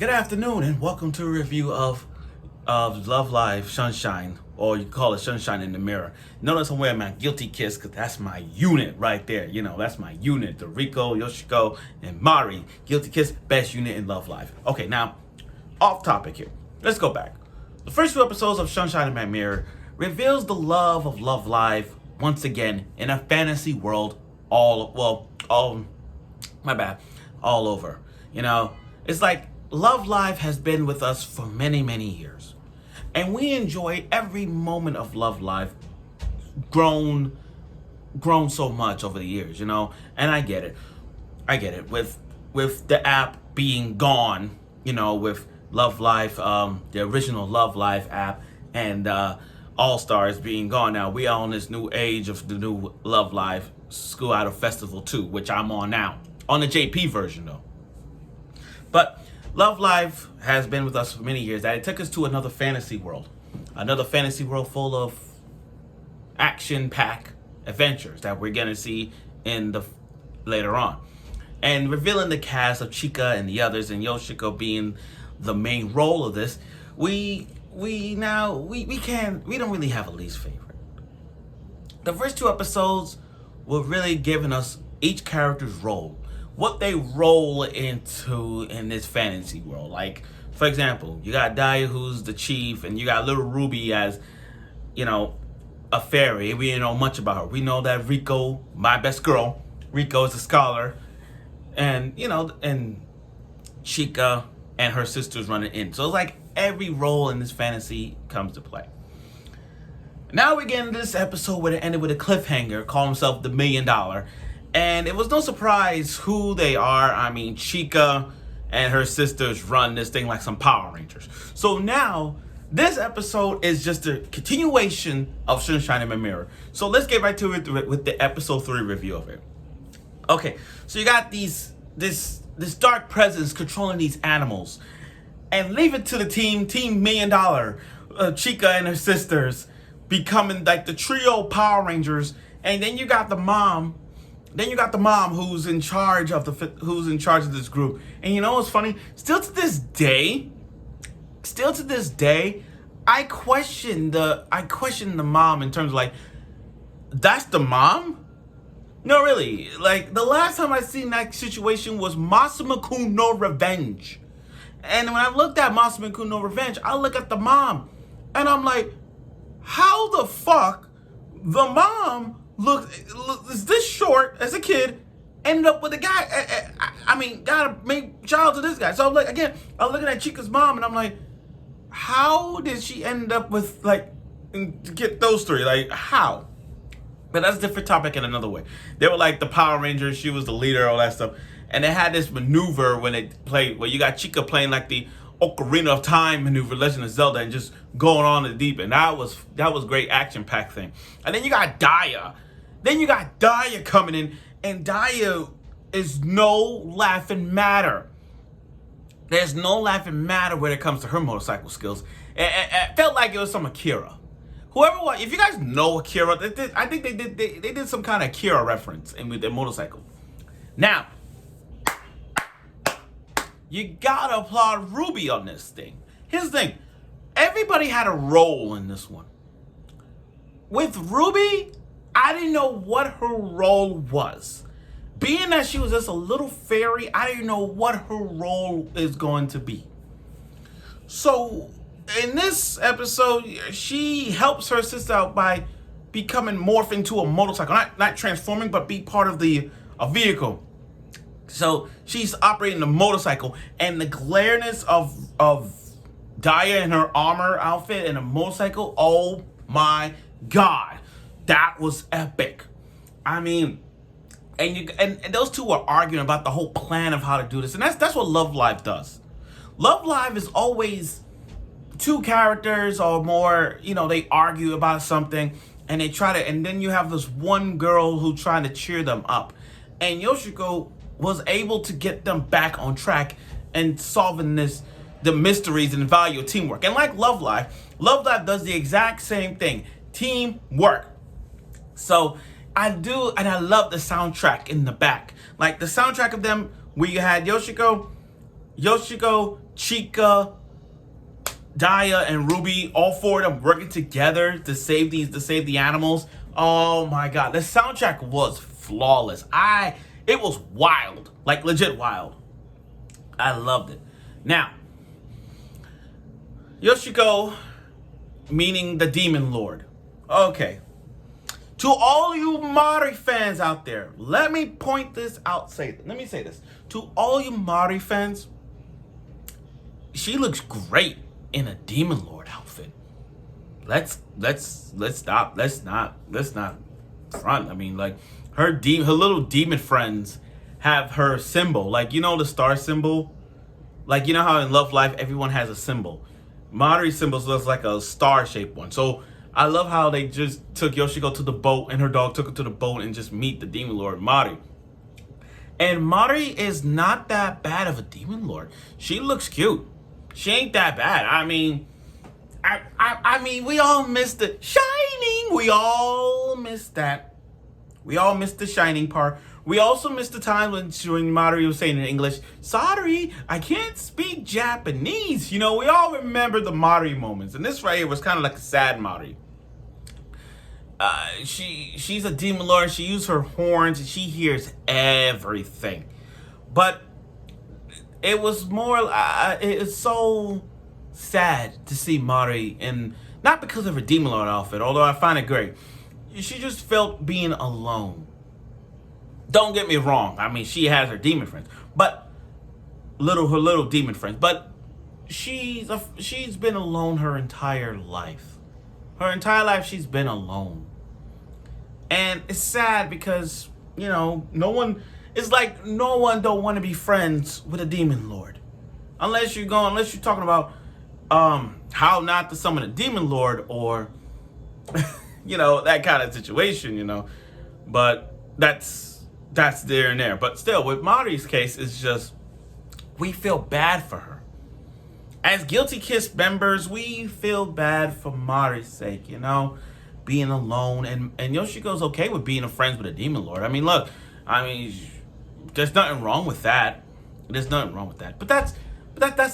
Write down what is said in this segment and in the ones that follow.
Good afternoon and welcome to a review of Love Live Sunshine, or you call it Sunshine in the Mirror. Notice I'm wearing my guilty kiss because that's my unit right there. You know, that's my unit. The Rico, Yoshiko, and Mari. Guilty kiss, best unit in Love Live. Okay, now, off topic here. Let's go back. The first two episodes of Sunshine in My Mirror reveals the love of Love Live once again in a fantasy world all over. You know, it's like Love Live has been with us for many, many years. And we enjoy every moment of Love Live grown so much over the years, you know? And I get it. With the app being gone, you know, with Love Live, the original Love Live app, and All Stars being gone now, we are on this new age of the new Love Live School Idol Festival 2, which I'm on now. On the JP version though. But Love Live has been with us for many years. That it took us to another fantasy world full of action-packed adventures that we're gonna see in the later on, and revealing the cast of Chika and the others, and Yoshiko being the main role of this. We don't really have a least favorite. The first two episodes were really giving us each character's role, what they roll into in this fantasy world. Like, for example, you got Daya, who's the chief, and you got little Ruby as, you know, a fairy. We didn't know much about her. We know that Rico, my best girl, Rico is a scholar, and, you know, and Chika and her sisters running in. So it's like every role in this fantasy comes to play. Now we get into this episode where it ended with a cliffhanger, call himself the $1 Million. And it was no surprise who they are. I mean, Chika and her sisters run this thing like some Power Rangers. So now, this episode is just a continuation of Sunshine in My Mirror. So let's get right to it with the episode 3 review of it. Okay, so you got this dark presence controlling these animals. And leave it to the team $1 Million, Chika and her sisters becoming like the trio Power Rangers. And then you got the mom. Who's in charge of this group. And you know what's funny? Still to this day, I question the mom in terms of like, that's the mom? No, really. Like, the last time I seen that situation was Masamu-kun no Revenge. And when I looked at Masamu-kun no Revenge, I look at the mom, and I'm like, how the fuck the mom is this short as a kid, ended up with a guy? I mean, gotta make child to this guy. So I'm like, again, I'm looking at Chika's mom, and I'm like, how did she end up with, like, to get those three? Like, how? But that's a different topic in another way. They were like the Power Rangers. She was the leader, all that stuff. And they had this maneuver when they played, where you got Chika playing like the Ocarina of Time maneuver, Legend of Zelda, and just going on the deep. And that was great action-packed thing. And then you got Daya. Coming in, and Daya is no laughing matter. There's no laughing matter when it comes to her motorcycle skills. It felt like it was some Akira. Whoever was, if you guys know Akira, I think they did some kind of Akira reference with their motorcycle. Now, you gotta applaud Ruby on this thing. Here's the thing. Everybody had a role in this one. With Ruby, I didn't know what her role was. Being that she was just a little fairy, I didn't know what her role is going to be. So, in this episode, she helps her sister out by becoming morphed into a motorcycle. Not transforming, but be part of a vehicle. So she's operating the motorcycle, and the glareness of Daya in her armor outfit and a motorcycle, oh my god, that was epic. I mean, and those two were arguing about the whole plan of how to do this, and that's what Love Live does. Love Live is always two characters or more, you know, they argue about something, and they try to, and then you have this one girl who trying to cheer them up, and Yoshiko was able to get them back on track and solving the mysteries and the value of teamwork. And like Love Live does the exact same thing, teamwork. So I do, and I love the soundtrack in the back. Like the soundtrack of them, where you had Yoshiko Yoshiko, Chika, Daya, and Ruby, all four of them working together to save the animals. Oh my god, the soundtrack was flawless. It was wild, like legit wild. I loved it. Now, Yoshiko, meaning the Demon Lord. Okay. To all you Mari fans out there, let me point this out. Let me say this. To all you Mari fans, she looks great in a Demon Lord outfit. Let's not front. I mean, like her little demon friends have her symbol. Like, you know, the star symbol? Like, you know how in Love Life everyone has a symbol. Mari's symbol looks like a star-shaped one. So I love how they just took Yoshiko to the boat and her dog took her to the boat and just meet the Demon Lord, Mari. And Mari is not that bad of a Demon Lord. She looks cute. She ain't that bad. I mean, we all missed the shining. We all missed that. We all missed the shining part. We also missed the time when Mari was saying in English, "Sorry, I can't speak Japanese." You know, we all remember the Mari moments. And this right here was kind of like a sad Mari. She's a Demon Lord. She used her horns and she hears everything. But it was more, it's so sad to see Mari in, not because of her Demon Lord outfit, although I find it great. She just felt being alone. Don't get me wrong. I mean, she has her demon friends, but her little demon friends. But she's been alone her entire life. Her entire life, she's been alone, and it's sad because, you know, no one don't want to be friends with a Demon Lord, unless you're talking about how not to summon a Demon Lord or you know, that kind of situation, you know. But that's there and there. But still, with Mari's case, it's just, we feel bad for her. As Guilty Kiss members, we feel bad for Mari's sake, you know, being alone. And Yoshiko's okay with being friends with a Demon Lord. I mean, look, there's nothing wrong with that. There's nothing wrong with that. But that's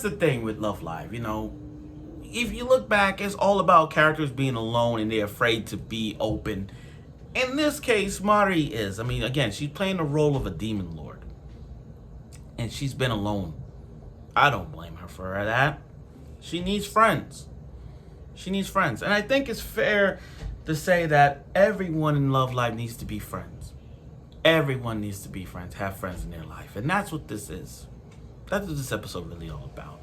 the thing with Love Live, you know. If you look back, it's all about characters being alone and they're afraid to be open. In this case, Mari is. I mean, again, she's playing the role of a Demon Lord. And she's been alone. I don't blame her for that. She needs friends. She needs friends. And I think it's fair to say that everyone in Love Live needs to be friends. Everyone needs to be friends, have friends in their life. And that's what this is. That's what this episode really all about.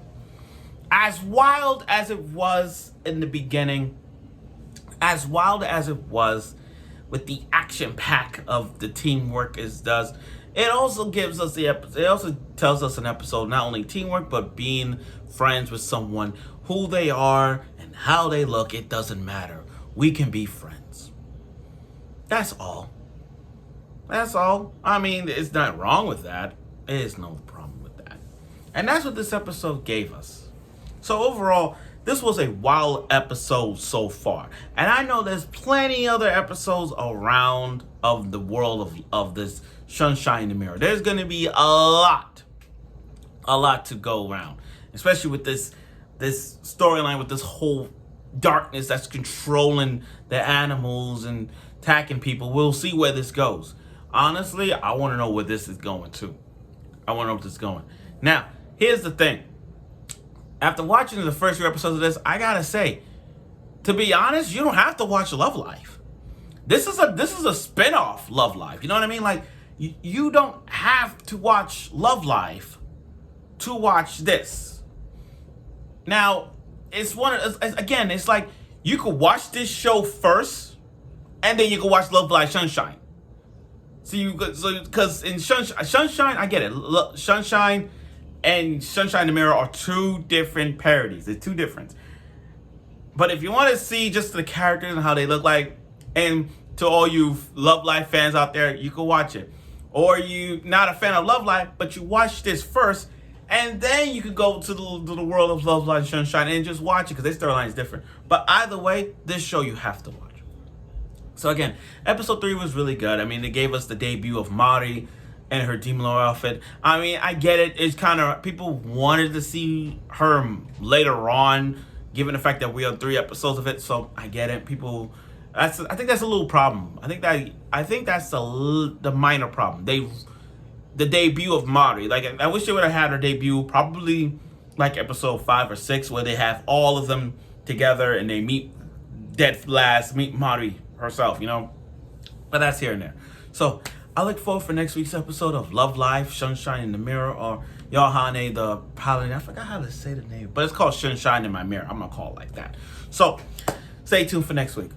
As wild as it was in the beginning, as wild as it was with the action pack of the teamwork does, it also gives us it also tells us an episode, not only teamwork, but being friends with someone, who they are and how they look. It doesn't matter. We can be friends. That's all. That's all. I mean, it's not wrong with that. There's no problem with that. And that's what this episode gave us. So overall, this was a wild episode so far. And I know there's plenty other episodes around of the world of this Sunshine in the Mirror. There's going to be a lot to go around. Especially with this storyline, with this whole darkness that's controlling the animals and attacking people. We'll see where this goes. Honestly, I want to know where this is going to. I want to know where this is going. Now, here's the thing. After watching the first few episodes of this, I gotta say, to be honest, you don't have to watch Love Life. This is a spin-off Love Life. You know what I mean? Like, you don't have to watch Love Life to watch this. Now, it's like you could watch this show first, and then you can watch Love Live Sunshine. Because in Sunshine, I get it. Sunshine and Sunshine in the Mirror are two different parodies. They're two different. But if you want to see just the characters and how they look like, and to all you Love Life fans out there, you can watch it. Or you not a fan of Love Life, but you watch this first, and then you could go to the world of Love Live Sunshine and just watch it, because their storyline is different. But either way, this show you have to watch. So again, episode 3 was really good. I mean, it gave us the debut of Mari and her Demon Lord outfit. I mean, I get it. It's kind of, people wanted to see her later on, given the fact that we have 3 episodes of it. So I get it. I think that's a little problem. I think that's the minor problem. The debut of Mari. Like, I wish they would have had her debut probably like episode 5 or 6, where they have all of them together and they meet meet Mari herself, you know. But that's here and there. So I look forward for next week's episode of Love Life, Sunshine in the Mirror, or Yohane the Paladin. I forgot how to say the name, but it's called Sunshine in My Mirror. I'm gonna call it like that. So stay tuned for next week.